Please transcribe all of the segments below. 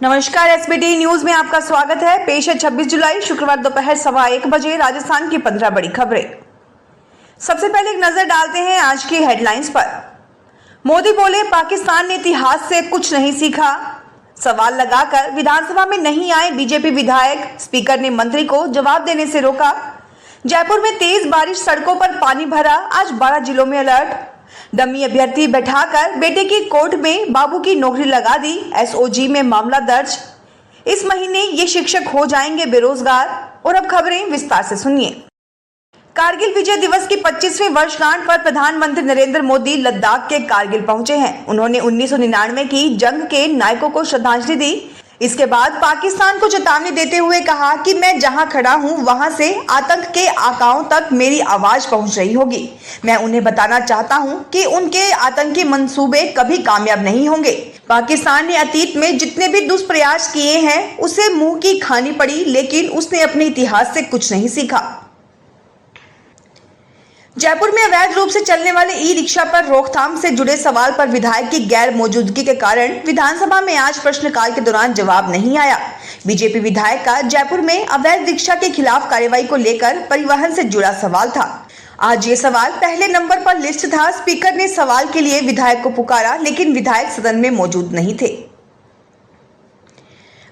नमस्कार, SBT news में आपका स्वागत है। पेश है 26 जुलाई शुक्रवार दोपहर 1:15 बजे राजस्थान की 15 बड़ी खबरें। सबसे पहले एक नजर डालते हैं आज की हेडलाइंस पर। मोदी बोले, पाकिस्तान ने इतिहास से कुछ नहीं सीखा। सवाल लगाकर विधानसभा में नहीं आए बीजेपी विधायक, स्पीकर ने मंत्री को जवाब देने से रोका। जयपुर में तेज बारिश, सड़कों पर पानी भरा, आज 12 जिलों में अलर्ट। डमी अभ्यर्थी बैठाकर बेटे की कोर्ट में बाबू की नौकरी लगा दी, एसओजी में मामला दर्ज। इस महीने ये शिक्षक हो जाएंगे बेरोजगार। और अब खबरें विस्तार से सुनिए। कारगिल विजय दिवस की 25वीं वर्षगांठ पर प्रधानमंत्री नरेंद्र मोदी लद्दाख के कारगिल पहुंचे हैं। उन्होंने 1999 की जंग के नायकों को श्रद्धांजलि दी। इसके बाद पाकिस्तान को चेतावनी देते हुए कहा कि मैं जहां खड़ा हूं वहां से आतंक के आकाओं तक मेरी आवाज पहुंच रही होगी। मैं उन्हें बताना चाहता हूं कि उनके आतंकी मंसूबे कभी कामयाब नहीं होंगे। पाकिस्तान ने अतीत में जितने भी दुष्प्रयास किए हैं उसे मुंह की खानी पड़ी, लेकिन उसने अपने इतिहास से कुछ नहीं सीखा। जयपुर में अवैध रूप से चलने वाले ई रिक्शा पर रोकथाम से जुड़े सवाल पर विधायक की गैर मौजूदगी के कारण विधानसभा में आज प्रश्नकाल के दौरान जवाब नहीं आया। बीजेपी विधायक का जयपुर में अवैध रिक्शा के खिलाफ कार्रवाई को लेकर परिवहन से जुड़ा सवाल था। आज ये सवाल पहले नंबर पर लिस्ट था। स्पीकर ने सवाल के लिए विधायक को पुकारा, लेकिन विधायक सदन में मौजूद नहीं थे।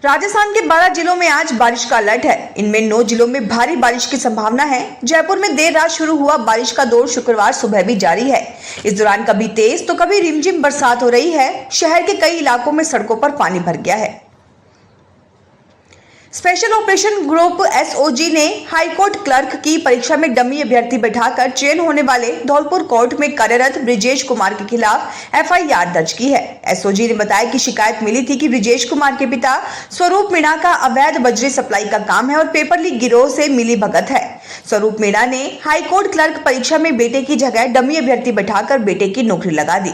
राजस्थान के 12 जिलों में आज बारिश का अलर्ट है। इनमें 9 जिलों में भारी बारिश की संभावना है। जयपुर में देर रात शुरू हुआ बारिश का दौर शुक्रवार सुबह भी जारी है। इस दौरान कभी तेज तो कभी रिमझिम बरसात हो रही है। शहर के कई इलाकों में सड़कों पर पानी भर गया है। स्पेशल ऑपरेशन ग्रुप एसओजी ने हाईकोर्ट क्लर्क की परीक्षा में डमी अभ्यर्थी बैठाकर चयन होने वाले धौलपुर कोर्ट में कार्यरत ब्रिजेश कुमार के खिलाफ एफआईआर दर्ज की है। एसओजी ने बताया कि शिकायत मिली थी कि ब्रिजेश कुमार के पिता स्वरूप मीणा का अवैध बजरी सप्लाई का काम है और पेपर लीक गिरोह से मिली भगत है। स्वरूप मीणा ने हाईकोर्ट क्लर्क परीक्षा में बेटे की जगह डमी अभ्यर्थी बैठाकर बेटे की नौकरी लगा दी।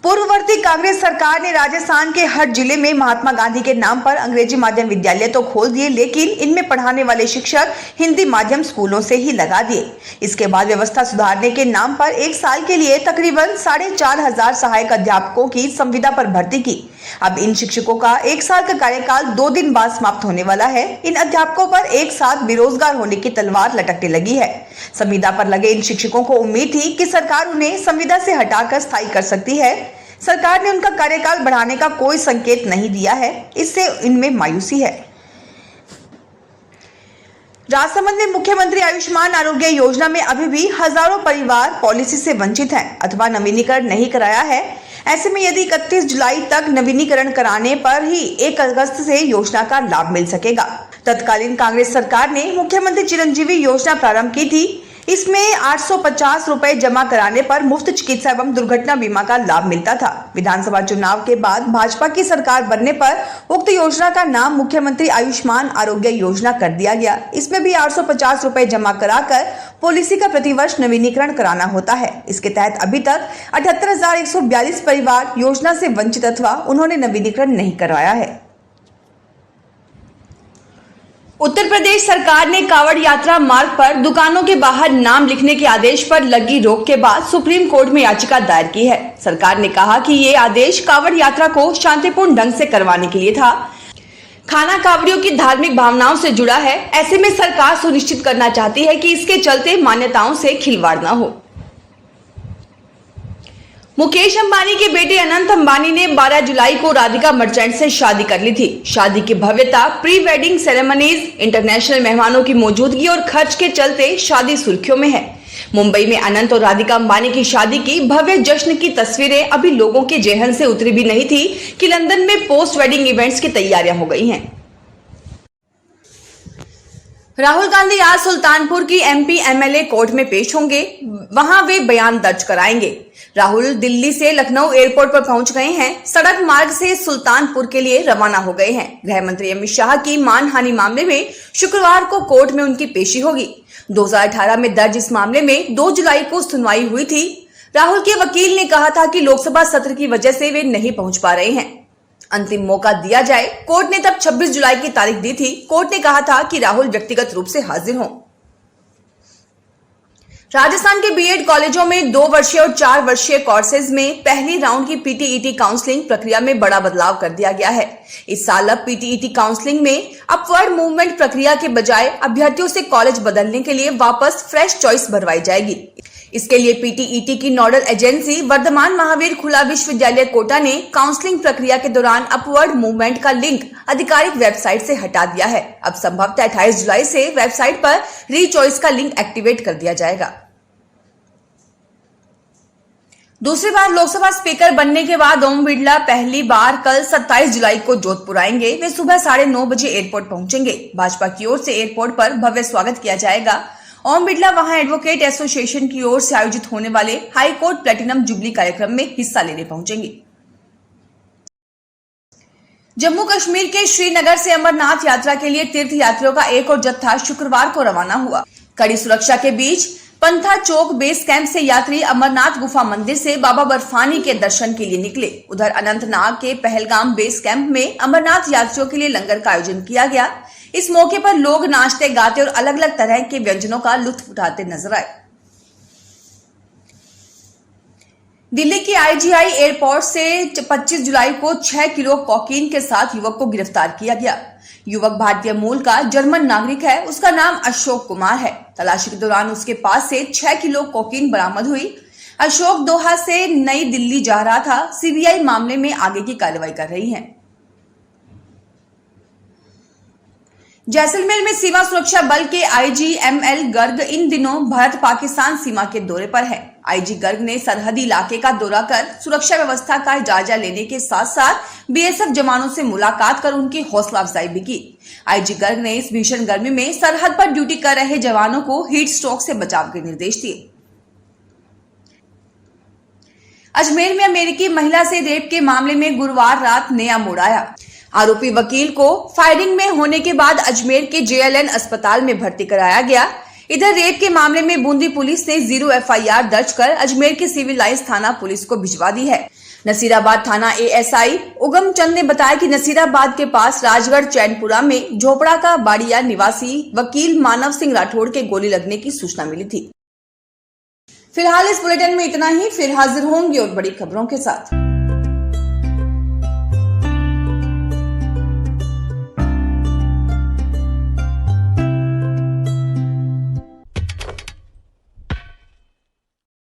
पूर्ववर्ती कांग्रेस सरकार ने राजस्थान के हर जिले में महात्मा गांधी के नाम पर अंग्रेजी माध्यम विद्यालय तो खोल दिए, लेकिन इनमें पढ़ाने वाले शिक्षक हिंदी माध्यम स्कूलों से ही लगा दिए। इसके बाद व्यवस्था सुधारने के नाम पर 1 साल के लिए तकरीबन 4,500 सहायक अध्यापकों की संविदा पर भर्ती की। अब इन शिक्षकों का 1 साल का कार्यकाल 2 दिन बाद समाप्त होने वाला है। इन अध्यापकों पर एक साथ बेरोजगार होने की तलवार लटकने लगी है। संविदा पर लगे इन शिक्षकों को उम्मीद थी कि सरकार उन्हें संविदा से हटाकर स्थायी कर सकती है। सरकार ने उनका कार्यकाल बढ़ाने का कोई संकेत नहीं दिया है। इससे इनमें मायूसी है। राजसमंद में मुख्यमंत्री आयुष्मान आरोग्य योजना में अभी भी हजारों परिवार पॉलिसी से वंचित हैं अथवा नवीनीकरण नहीं कराया है। ऐसे में यदि 31 जुलाई तक नवीनीकरण कराने पर ही 1 अगस्त से योजना का लाभ मिल सकेगा। तत्कालीन कांग्रेस सरकार ने मुख्यमंत्री चिरंजीवी योजना प्रारंभ की थी। इसमें 850 रुपए जमा कराने पर मुफ्त चिकित्सा एवं दुर्घटना बीमा का लाभ मिलता था। विधानसभा चुनाव के बाद भाजपा की सरकार बनने पर उक्त योजना का नाम मुख्यमंत्री आयुष्मान आरोग्य योजना कर दिया गया। इसमें भी 850 रुपए जमा कराकर पॉलिसी का प्रतिवर्ष नवीनीकरण कराना होता है। इसके तहत अभी तक 78,142 परिवार योजना से वंचित अथवा उन्होंने नवीनीकरण नहीं करवाया है। उत्तर प्रदेश सरकार ने कांवड़ यात्रा मार्ग पर दुकानों के बाहर नाम लिखने के आदेश पर लगी रोक के बाद सुप्रीम कोर्ट में याचिका दायर की है। सरकार ने कहा कि ये आदेश कांवड़ यात्रा को शांतिपूर्ण ढंग से करवाने के लिए था। खाना कांवड़ियों की धार्मिक भावनाओं से जुड़ा है। ऐसे में सरकार सुनिश्चित करना चाहती है कि इसके चलते मान्यताओं से खिलवाड़ न हो। मुकेश अंबानी के बेटे अनंत अंबानी ने 12 जुलाई को राधिका मर्चेंट से शादी कर ली थी। शादी की भव्यता, प्री वेडिंग सेरेमनीज, इंटरनेशनल मेहमानों की मौजूदगी और खर्च के चलते शादी सुर्खियों में है। मुंबई में अनंत और राधिका अंबानी की शादी की भव्य जश्न की तस्वीरें अभी लोगों के जेहन से उतरी भी नहीं थी कि लंदन में पोस्ट वेडिंग इवेंट्स की तैयारियां हो गई हैं। राहुल गांधी आज सुल्तानपुर की एमपी एमएलए कोर्ट में पेश होंगे। वहां वे बयान दर्ज कराएंगे। राहुल दिल्ली से लखनऊ एयरपोर्ट पर पहुंच गए हैं। सड़क मार्ग से सुल्तानपुर के लिए रवाना हो गए हैं। गृह मंत्री अमित शाह की मानहानि मामले में शुक्रवार को कोर्ट में उनकी पेशी होगी। 2018 में दर्ज इस मामले में 2 जुलाई को सुनवाई हुई थी। राहुल के वकील ने कहा था कि लोकसभा सत्र की वजह से वे नहीं पहुंच पा रहे हैं। अंतिम मौका दिया जाए। कोर्ट ने तब 26 जुलाई की तारीख दी थी। कोर्ट ने कहा था कि राहुल व्यक्तिगत रूप से हाजिर हों। राजस्थान के बीएड कॉलेजों में 2 वर्षीय और 4 वर्षीय कोर्सेज में पहली राउंड की पीटीईटी काउंसलिंग प्रक्रिया में बड़ा बदलाव कर दिया गया है। इस साल अब पीटीईटी काउंसलिंग में अपवर्ड मूवमेंट प्रक्रिया के बजाय अभ्यर्थियों से कॉलेज बदलने के लिए वापस फ्रेश चॉइस भरवाई जाएगी। इसके लिए पीटीईटी की नोडल एजेंसी वर्धमान महावीर खुला विश्वविद्यालय कोटा ने काउंसलिंग प्रक्रिया के दौरान अपवर्ड मूवमेंट का लिंक आधिकारिक वेबसाइट से हटा दिया है। अब संभवतः 28 जुलाई से वेबसाइट पर री चॉइस का लिंक एक्टिवेट कर दिया जाएगा। दूसरी बार लोकसभा स्पीकर बनने के बाद ओम बिरला पहली बार कल 27 जुलाई को जोधपुर आएंगे। वे सुबह 9:30 बजे एयरपोर्ट पहुंचेंगे। भाजपा की ओर से एयरपोर्ट पर भव्य स्वागत किया जाएगा। ओम बिरला वहां एडवोकेट एसोसिएशन की ओर से आयोजित होने वाले हाई कोर्ट प्लेटिनम जुबली कार्यक्रम में हिस्सा लेने पहुंचेंगे। जम्मू कश्मीर के श्रीनगर से अमरनाथ यात्रा के लिए तीर्थ यात्रियों का एक और जत्था शुक्रवार को रवाना हुआ। कड़ी सुरक्षा के बीच पंथा चौक बेस कैंप से यात्री अमरनाथ गुफा मंदिर से बाबा बर्फानी के दर्शन के लिए निकले। उधर अनंतनाग के पहलगाम बेस कैंप में अमरनाथ यात्रियों के लिए लंगर का आयोजन किया गया। इस मौके पर लोग नाचते गाते और अलग अलग तरह के व्यंजनों का लुत्फ उठाते नजर आए। दिल्ली की आईजीआई एयरपोर्ट से 25 जुलाई को 6 किलो कोकीन के साथ युवक को गिरफ्तार किया गया। युवक भारतीय मूल का जर्मन नागरिक है। उसका नाम अशोक कुमार है। तलाशी के दौरान उसके पास से 6 किलो कोकीन बरामद हुई। अशोक दोहा से नई दिल्ली जा रहा था। सीबीआई मामले में आगे की कार्रवाई कर रही है। जैसलमेर में सीमा सुरक्षा बल के आईजी एमएल गर्ग इन दिनों भारत पाकिस्तान सीमा के दौरे पर है। आईजी गर्ग ने सरहदी इलाके का दौरा कर सुरक्षा व्यवस्था का जायजा लेने के साथ साथ बीएसएफ जवानों से मुलाकात कर उनकी हौसला अफजाई भी की। आईजी गर्ग ने इस भीषण गर्मी में सरहद पर ड्यूटी कर रहे जवानों को हीट स्ट्रोक से बचाव के निर्देश दिए। अजमेर में अमेरिकी महिला से रेप के मामले में गुरुवार रात नया मोड़ आया। आरोपी वकील को फायरिंग में होने के बाद अजमेर के जेएलएन अस्पताल में भर्ती कराया गया। इधर रेप के मामले में बूंदी पुलिस ने 0 एफआईआर दर्ज कर अजमेर के सिविल लाइंस थाना पुलिस को भिजवा दी है। नसीराबाद थाना एएसआई उगम चंद ने बताया कि नसीराबाद के पास राजगढ़ चैनपुरा में झोपड़ा का बाड़िया निवासी वकील मानव सिंह राठौड़ के गोली लगने की सूचना मिली थी। फिलहाल इस बुलेटिन में इतना ही। फिर हाजिर होंगे और बड़ी खबरों के साथ।